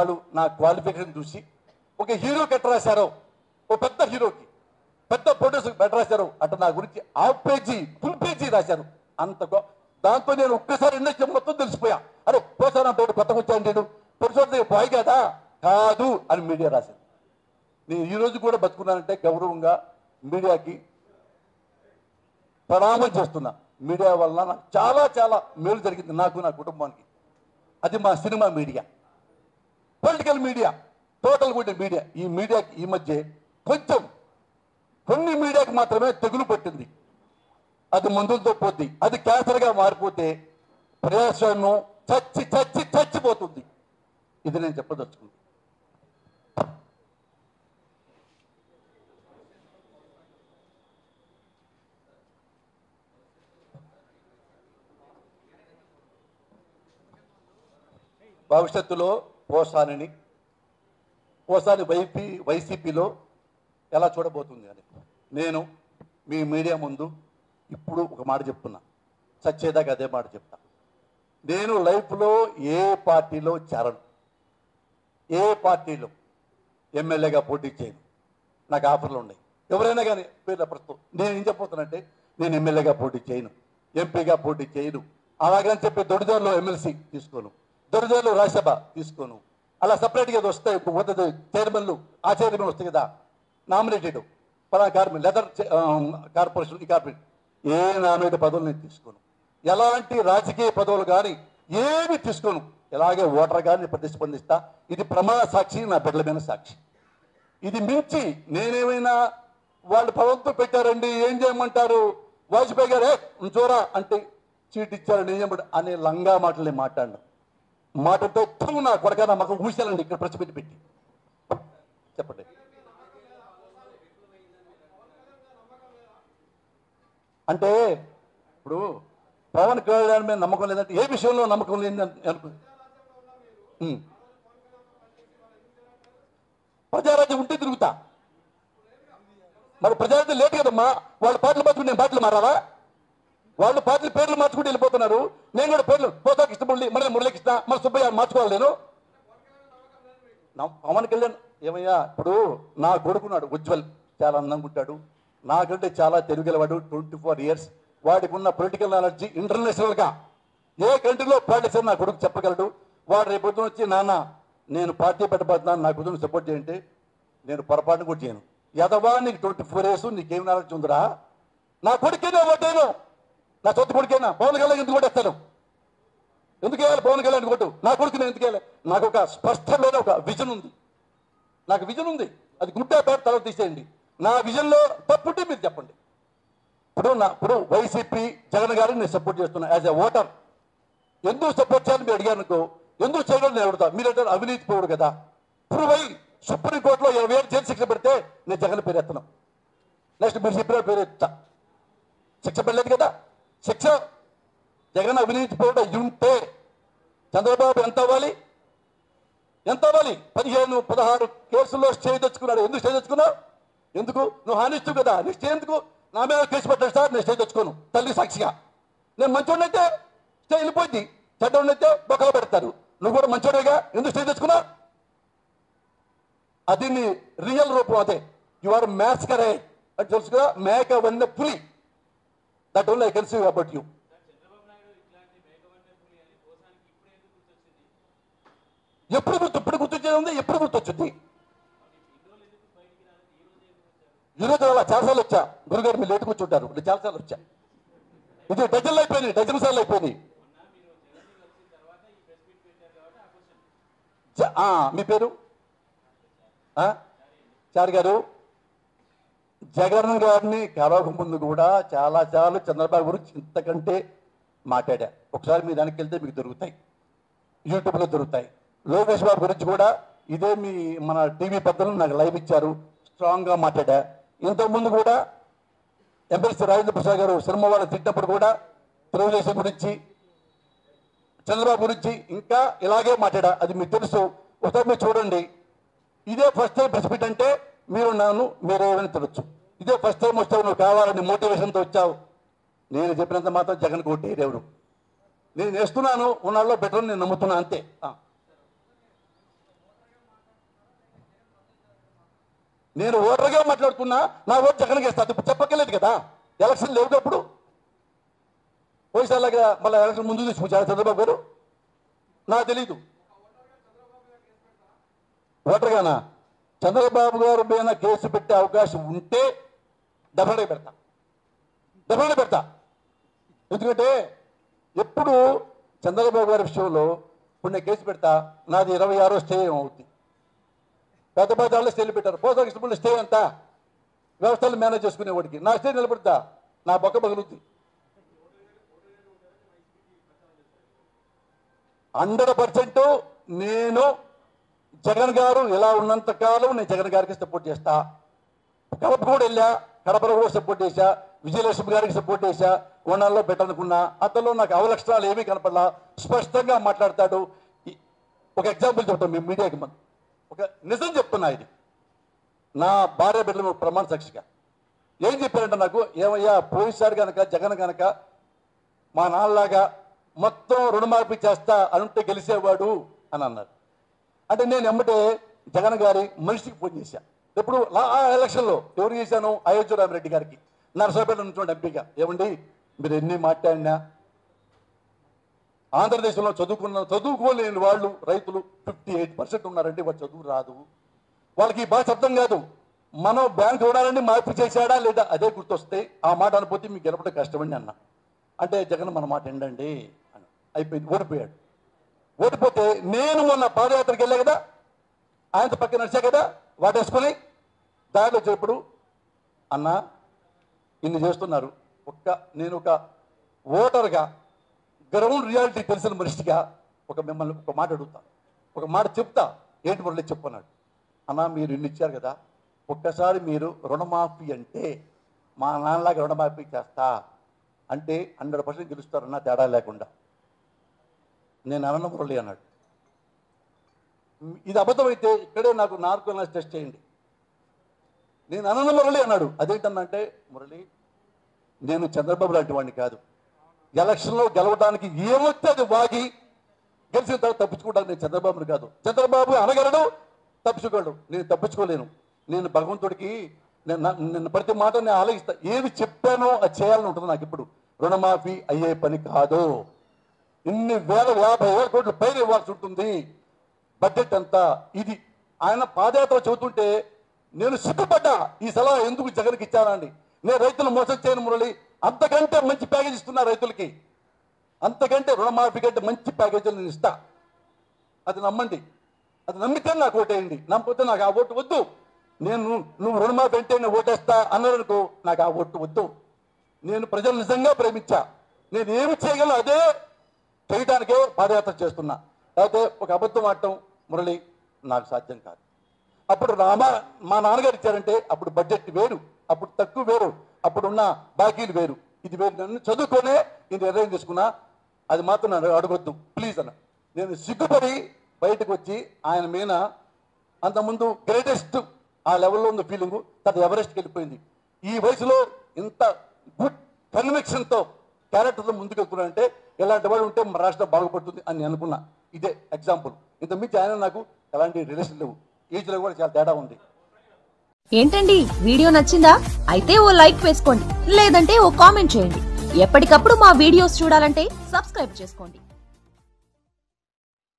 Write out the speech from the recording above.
వాళ్ళు నా క్వాలిఫికేషన్ చూసి ఒక హీరోకి ఎట్లా రాశారో, ఒక పెద్ద హీరోకి పెద్ద ప్రొడ్యూసర్కి ఎట్లా రాశారో అట్లా నా గురించి హాఫ్ పేజీ ఫుల్ పేజీ రాశారు. అంత దాంతో నేను ఒక్కసారి ఇండస్ట్రీ మొత్తం తెలిసిపోయా. అరే పోసానా తోడు కొత్తగా వచ్చాను, నేను ప్రొడ్యూసర్ బాయ్ కదా కాదు అని మీడియా రాశారు. నేను ఈ రోజు కూడా బతుకున్నానంటే గౌరవంగా మీడియాకి ప్రణామం చేస్తున్నా. మీడియా వల్ల నాకు చాలా చాలా మేలు జరిగింది, నాకు నా కుటుంబానికి. అది మా cinema media, political media, total కూడా మీడియా. ఈ మీడియాకి ఈ మధ్య కొంచెం కొన్ని మీడియాకి మాత్రమే తెగులు పట్టింది. అది మందులతో పోద్ది, అది క్యాన్సర్గా మారిపోతే ప్రజాస్వామ్యం చచ్చి చచ్చి చచ్చిపోతుంది. ఇది నేను చెప్పదలుచుకుంది. భవిష్యత్తులో పోసాని వైసీపీలో ఎలా చూడబోతుంది అని నేను మీ మీడియా ముందు ఇప్పుడు ఒక మాట చెప్తున్నా, చచ్చేదాకా అదే మాట చెప్తా. నేను లైఫ్లో ఏ పార్టీలో చేరను, ఏ పార్టీలో ఎమ్మెల్యేగా పోటీ చేయను. నాకు ఆఫర్లు ఉన్నాయి, ఎవరైనా కానీ పేర్ల ప్రస్తుతం. నేను ఏం చెప్పబోతున్నానంటే నేను ఎమ్మెల్యేగా పోటీ చేయను, ఎంపీగా పోటీ చేయను. అలాగని చెప్పి దొడిదారులో ఎమ్మెల్సీ తీసుకోను, దొరిదారులు రాజ్యసభ తీసుకోను. అలా సపరేట్గా వస్తాయి పోతుంది. చైర్మన్లు ఆ చైర్మన్ వస్తాయి కదా నామినేటెడ్ పలా కార్పొరేషన్ లెదర్ కార్పొరేషన్, ఈ కార్పొరేషన్ ఏ నామినేట్ పదవులు నేను తీసుకోను. ఎలాంటి రాజకీయ పదవులు కానీ ఏమి తీసుకోను. ఇలాగే ఓటర్ కానీ ప్రతిస్పందిస్తా. ఇది ప్రమాణ సాక్షి, నా బిడ్డల మీద సాక్షి. ఇది మించి నేనేమైనా వాళ్ళు పదవులతో పెట్టారండి ఏం చేయమంటారు, వాజ్పేయి గారే చూరా అంటే చీట్ ఇచ్చారండి ఏం చేయమంటారు అనే లంగా మాటలు నేను మాట్లాడినా. మాటతో నా కొడక నా మగం ఊసాలండి ఇక్కడ ప్రశ్న పెట్టి చెప్పండి. అంటే ఇప్పుడు పవన్ కళ్యాణ్ మీద నమ్మకం లేదంటే ఏ విషయంలో నమ్మకం లేదని అనుకో. ప్రజారాజ్యం ఉంటే తిరుగుతా. మరి ప్రజారాజ్యం లేట్ కదమ్మా. వాళ్ళ పాటలు మార్చుకుంటే నేను పాటలు మారాలా? వాళ్ళు పార్టీల పేర్లు మార్చుకుంటూ వెళ్ళిపోతున్నారు. నేను కూడా పేర్లు పోతా కృష్ణమురళి, మరి మురళీకృష్ణ, మరి సుబ్బయ్య మార్చుకోవాలి. నేను పవన్ కళ్యాణ్ ఏమయ్యా, ఇప్పుడు నా కొడుకున్నాడు ఉజ్వల్, చాలా అందంగా ఉంటాడు, నాకంటే చాలా తెలుగులవాడు, 24 years. వాడికి ఉన్న పొలిటికల్ నాలెడ్జి ఇంటర్నేషనల్గా ఏ కంట్రీలో పాలిటిక్స్ అని నా కొడుకు చెప్పగలడు. వాడు రేపు పొద్దున వచ్చి నాన్న నేను పార్టీ పెట్టబోతున్నాను, నా కొడుకుని సపోర్ట్ చేయంటే నేను పొరపాటును కూడా చేయను. యదవా నీకు 24 years, నీకేం నాలెడ్జ్ ఉందిరా? నా కొడుకేనా ఓటేను, నా సొంత కొడుకైనా పవన్ కళ్యాణ్ ఎందుకు కొట్టేస్తాను? ఎందుకు వేయాలి పవన్ కళ్యాణ్ కొట్టు? నా కొడుకు నేను ఎందుకు వేయాలి? నాకు ఒక స్పష్టమైన ఒక విజన్ ఉంది, నాకు విజన్ ఉంది. అది గుడ్డా పేరు తర్వాత తీసేయండి. నా విజన్లో తప్పుంటే మీరు చెప్పండి. ఇప్పుడు వైసీపీ జగన్ గారిని నేను సపోర్ట్ చేస్తున్నా యాజ్ ఎ ఓటర్. ఎందుకు సపోర్ట్ చేయాలని మీరు అడిగానుకో, ఎందుకు చేయడం నేను అడుగుతా. మీరు అంటే అవినీతి పోడు కదా. ఇప్పుడు పోయి సుప్రీంకోర్టులో 20 ఏళ్ళు జైలు శిక్ష పెడితే నేను జగన్ పేరు ఎత్తను. నెక్స్ట్ మీరు చెప్పిన పేరు ఎత్తా. శిక్ష పడలేదు కదా. శిక్ష జగన్ అవినీతి పోవడం ఉంటే చంద్రబాబు ఎంత అవ్వాలి? 15-16 కేసుల్లో స్టే తెచ్చుకున్నాడు. ఎందుకు స్టే తెచ్చుకున్నావు? ఎందుకు? నువ్వు హానిస్తూ కదా. నీ స్టే ఎందుకు? నా మీద కేసు పెట్టాడు సార్, నేను స్టే తెచ్చుకోను తల్లి సాక్షిగా. నేను మంచోడినైతే స్టే వెళ్ళిపోయింది, చెడ్డోడినైతే బొక్కలు పెడతారు. నువ్వు కూడా మంచోడేగా, ఎందుకు స్టే తెచ్చుకున్నావు? అది నీ రియల్ రూపం. అదే యు ఆర్ మ్యాథ్స్ కరే అంటే తెలుసు కదా. మేక వన్న పులి, that only I can see about you. ఇప్పుడు గుర్తొచ్చేది ఉంది, ఎప్పుడు గుర్తొచ్చింది? ఈరోజు అలా చాలాసార్లు వచ్చా. గురుగారు మీరు లేటు కూర్చుంటారు, చాలాసార్లు వచ్చా. ఇది డజన్లు అయిపోయినాయి, డజన్ సార్లు అయిపోయినాయి. మీ పేరు చారి గారు. జగన్ గారిని కలవక ముందు కూడా చాలా చంద్రబాబు గురించి ఇంతకంటే మాట్లాడా. ఒకసారి మీ దానికి వెళ్తే మీకు దొరుకుతాయి, యూట్యూబ్లో దొరుకుతాయి. లోకేష్ బాబు గురించి కూడా ఇదే మన టీవీ పెద్దలు నాకు లైవ్ ఇచ్చారు, స్ట్రాంగ్గా మాట్లాడా. ఇంతకుముందు కూడా ఎమ్మెల్సీ రాజేంద్ర ప్రసాద్ గారు సినిమా వాళ్ళు తిట్టినప్పుడు కూడా తెలుగుదేశం గురించి, చంద్రబాబు గురించి ఇంకా ఇలాగే మాట్లాడా. అది మీకు తెలుసు, ఒకసారి మీరు చూడండి. ఇదే ఫస్ట్ టైం ప్రెస్ మీట్ అంటే మీరేమైనా తినొచ్చు. ఇదే ఫస్ట్ టైం వచ్చావు, నువ్వు కావాలని మోటివేషన్తో వచ్చావు. నేను చెప్పినంత మాత్రం జగన్ కొట్టేరేవుడు. నేను వేస్తున్నాను, ఉన్నాళ్ళలో బెటర్ నేను నమ్ముతున్నా అంతే. నేను ఓటర్గా మాట్లాడుతున్నా, నా ఓటు జగన్కి వేస్తాను. ఇప్పుడు చెప్పక్కర్లేదు కదా, ఎలక్షన్ లేవు అప్పుడు. పోయిసార్లాగా మళ్ళీ ఎలక్షన్ ముందు తీసుకొచ్చారు చంద్రబాబు గారు, నాకు తెలీదు. ఓటర్గానా చంద్రబాబు గారు పైన కేసు పెట్టే అవకాశం ఉంటే డెఫినెట్గా పెడతా. ఎందుకంటే ఎప్పుడు చంద్రబాబు గారి విషయంలో ఇప్పుడు నేను కేసు పెడతా, నాది 26వ స్టే అవుతుంది. పెద్ద వాళ్ళు స్టేలు పెట్టారు, పోతా కృష్ణపల్లి స్టే అంతా వ్యవస్థలు మేనేజ్ చేసుకునేవాడికి. నా స్టే నిలబెడతా, నా బొక్క పగులుద్ది. 100% నేను జగన్ గారు ఇలా ఉన్నంత కాలం నేను జగన్ గారికి సపోర్ట్ చేస్తా. కడప కూడా వెళ్ళా, కడపలో కూడా సపోర్ట్ చేశా, విజయలక్ష్మి గారికి సపోర్ట్ చేశా, కోణాల్లో పెట్టనుకున్నా. అతనిలో నాకు అవలక్షణాలు ఏమీ కనపడలా, స్పష్టంగా మాట్లాడతాడు. ఒక ఎగ్జాంపుల్ చెప్తాను మీ మీడియాకి, ఒక నిజం చెప్తున్నా. ఇది నా భార్య బిడ్డల ప్రమాణ సాక్షిగా ఏం చెప్పారంటే నాకు, ఏమయ్యా పోయిసారి కనుక జగన్ కనుక మా నాన్నలాగా మొత్తం రుణమాఫీ చేస్తా అనుంటే గెలిచేవాడు అని అన్నారు. అంటే నేను ఎమ్మటే జగన్ గారి మనిషికి ఫోన్ చేశా. ఇప్పుడు ఎలక్షన్లో ఎవరు చేశాను, అయోధ్య రామిరెడ్డి గారికి, నరసరావుపేట నుంచి ఎంపీగా. ఏమండి మీరు ఎన్ని మాట్లాడినా ఆంధ్రదేశంలో చదువుకోలేని వాళ్ళు రైతులు 58% ఉన్నారండి. వాళ్ళు చదువు రాదు, వాళ్ళకి బాగా అర్థం కాదు. మనం బ్యాంక్ చూడాలండి మార్పు చేశాడా లేదా అదే గుర్తొస్తే ఆ మాట అనిపోతే మీకు గెలపడం కష్టమండి అన్న. అంటే జగన్ మన మాట ఏంటండి అని అయిపోయింది. ఓడిపోయాడు. ఓడిపోతే నేను మొన్న పాదయాత్రకి వెళ్ళా కదా, ఆయనతో పక్కన నడిచా కదా, వాటేసుకొని దారిలో వచ్చేప్పుడు అన్న ఇన్ని చేస్తున్నారు. నేను ఒక ఓటర్గా గ్రౌండ్ రియాలిటీ తెలిసిన మనిషిగా మిమ్మల్ని ఒక మాట అడుగుతా, ఒక మాట చెప్తా. ఏంటి మురళి చెప్పన్నాడు. అన్న మీరు ఇన్ని ఇచ్చారు కదా, ఒక్కసారి మీరు రుణమాఫీ అంటే మా నాన్నలాగా రుణమాఫీ చేస్తా అంటే 100% గెలుస్తారన్న తేడా లేకుండా. నేను అనన్న మురళి అన్నాడు. ఇది అబద్ధమైతే ఇక్కడే నాకు నార్కో టెస్ట్ చేయండి. నేను అనన్న మురళి అన్నాడు. అదేంటన్నంటే, మురళి నేను చంద్రబాబు లాంటి వాడిని కాదు, ఎలక్షన్లో గెలవడానికి ఏమొస్తే అది వాగి గెలిచిన తర్వాత తప్పించుకోవడానికి నేను చంద్రబాబుని కాదు. చంద్రబాబు అనగలడు, తప్పించుకోడు, నేను తప్పించుకోలేను. నేను భగవంతుడికి నిన్న ప్రతి మాట నేను ఆలోచిస్తా. ఏది చెప్పానో అది చేయాలని ఉంటుంది నాకు. ఇప్పుడు రుణమాఫీ అయ్యే పని కాదు, ఇన్ని 50,000 కోట్ల పైన ఇవ్వాల్సి ఉంటుంది. బడ్జెట్ అంతా ఇది ఆయన పాదయాత్ర చెబుతుంటే నేను సిగ్గుపడ్డా. ఈ సలహా ఎందుకు జగన్కి ఇచ్చానండి. నేను రైతులు మోసం చేయను మురళి, అంతకంటే మంచి ప్యాకేజ్ ఇస్తున్నా రైతులకి, అంతకంటే రుణమాఫీ కంటే మంచి ప్యాకేజీలు నేను ఇస్తా. అది నమ్మండి, అది నమ్మితే నాకు ఓటేయండి, నమ్మకపోతే నాకు ఆ ఓటు వద్దు. నువ్వు రుణమాఫీ అంటే నేను ఓటేస్తా అన్నారనుకో, నాకు ఆ ఓటు వద్దు. నేను ప్రజలు నిజంగా ప్రేమించా, నేను ఏమి చేయగలను అదే చేయడానికే పాదయాత్ర చేస్తున్నా. అయితే ఒక అబద్ధం ఆడటం మురళి నాకు సాధ్యం కాదు. అప్పుడు మా నాన్నగారు ఇచ్చారంటే అప్పుడు బడ్జెట్ వేరు, అప్పుడు తక్కువ వేరు, అప్పుడున్న బాకీలు వేరు, ఇది వేరు. నన్ను చదువుకొనే నేను నిర్ణయం తీసుకున్నా. అది మాత్రం నన్ను అడగొద్దు ప్లీజ్ అన్న. నేను సిగ్గుపడి బయటకు వచ్చి ఆయన మీద అంతకుముందు గ్రేటెస్ట్ ఆ లెవెల్లో ఉన్న ఫీలింగు తన ఎవరెస్ట్కి వెళ్ళిపోయింది. ఈ వయసులో ఇంత గుడ్ కన్విక్షన్తో క్యారెక్టర్తో ముందుకు వెళ్తున్నానంటే ఇలాంటి వాళ్ళు ఉంటే మన రాష్ట్రం బాగుపడుతుంది అని అనుకున్నా. ఇదే ఎగ్జాంపుల్. ఇంత మించి ఆయన నాకు ఎలాంటి రిలేషన్ లేవు, ఏజ్లో కూడా చాలా తేడా ఉంది. ఏంటండి వీడియో నచ్చిందా? అయితే ఓ లైక్ వేసుకోండి, లేదంటే ఓ కామెంట్ చేయండి. ఎప్పటికప్పుడు మా వీడియోస్ చూడాలంటే సబ్స్క్రైబ్ చేసుకోండి.